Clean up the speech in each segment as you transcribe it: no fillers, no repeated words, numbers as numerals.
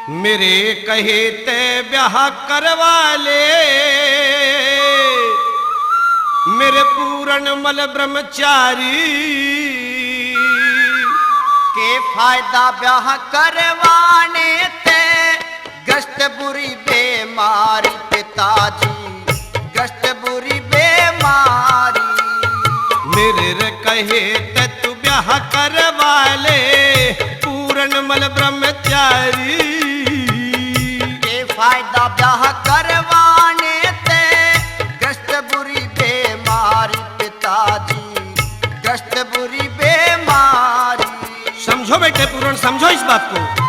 मेरे कहे ते ब्याह करवा ले, मेरे पूर्ण मल ब्रह्मचारी। के फायदा ब्याह करवाने ते, ग्रस्त बुरी बेमारी पिताजी, ग्रस्त बुरी बेमारी। मेरे कहे ते तू ब्याह करवा ले, पूर्ण मल ब्रह्मचारी। के फायदा ब्याह करवाने ते, ग्रस्त बुरी बेमारी पिताजी, ग्रस्त बुरी बेमारी। समझो बेटे पूर्ण, समझो इस बात को।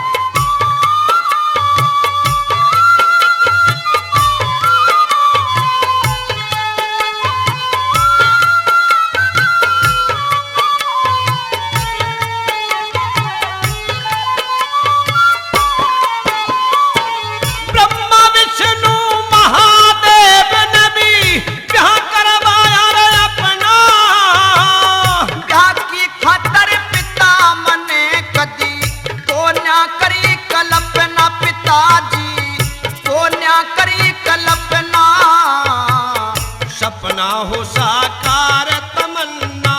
सपना हो साकार तमन्ना,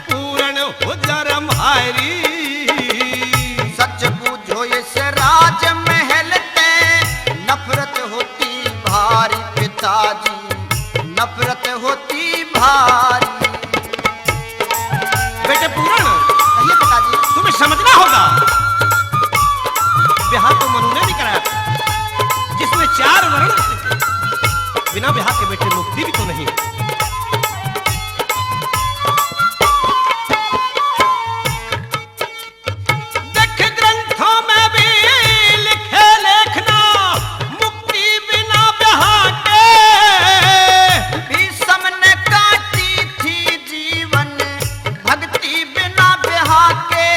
पूर्ण हो धर्म हारी। सच बूझो इस राज महल ते, नफरत होती भारी पिताजी, नफरत होती भारी। बेटे पूर्ण, कहिए पिताजी। तुम्हें समझना होगा, ब्याह तो मनु ने भी कराया था, जिसमें 4 वर्ण थे। बिना ब्याह के बेटे मुक्ति भी तो नहीं। देख ग्रंथों में भी लिखे लेखना, मुक्ति बिना ब्याह के। भीष्म ने काटी थी जीवन, भक्ति बिना ब्याह के,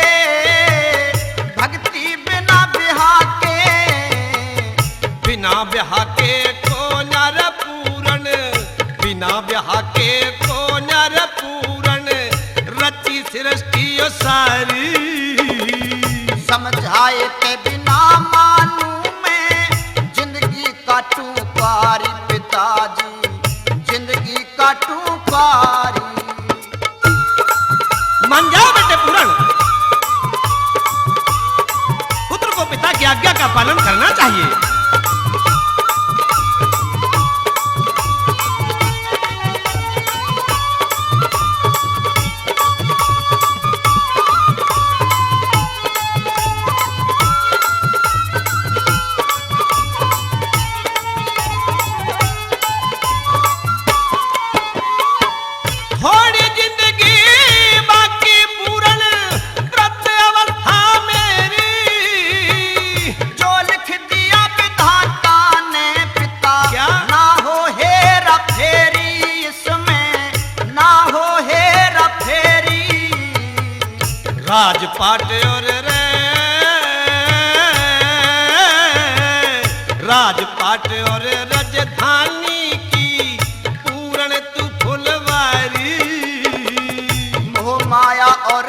भक्ति बिना ब्याह के। बिना ब्याह के को नर पूर्ण, बिना ब्याह के को नर पूर्ण, रची सृष्टि सारी। समझाए ते बिना मानू मैं, जिंदगी काटू कारी पिताजी, जिंदगी काटू कारी। मान जाओ बेटे पूर्ण, पुत्र को पिता की आज्ञा का पालन करना चाहिए। थोड़ी जिंदगी बाकी पूर्ण, व्रत अवस्था मेरी। जो लिख दिया विधाता ने पिता, क्या? ना हो हेरा फेरी इसमें, ना हो हेरा फेरी। राजपाट और रे, राजपाट और राजधानी की, पूर्ण तू फुलवारी। मोह माया और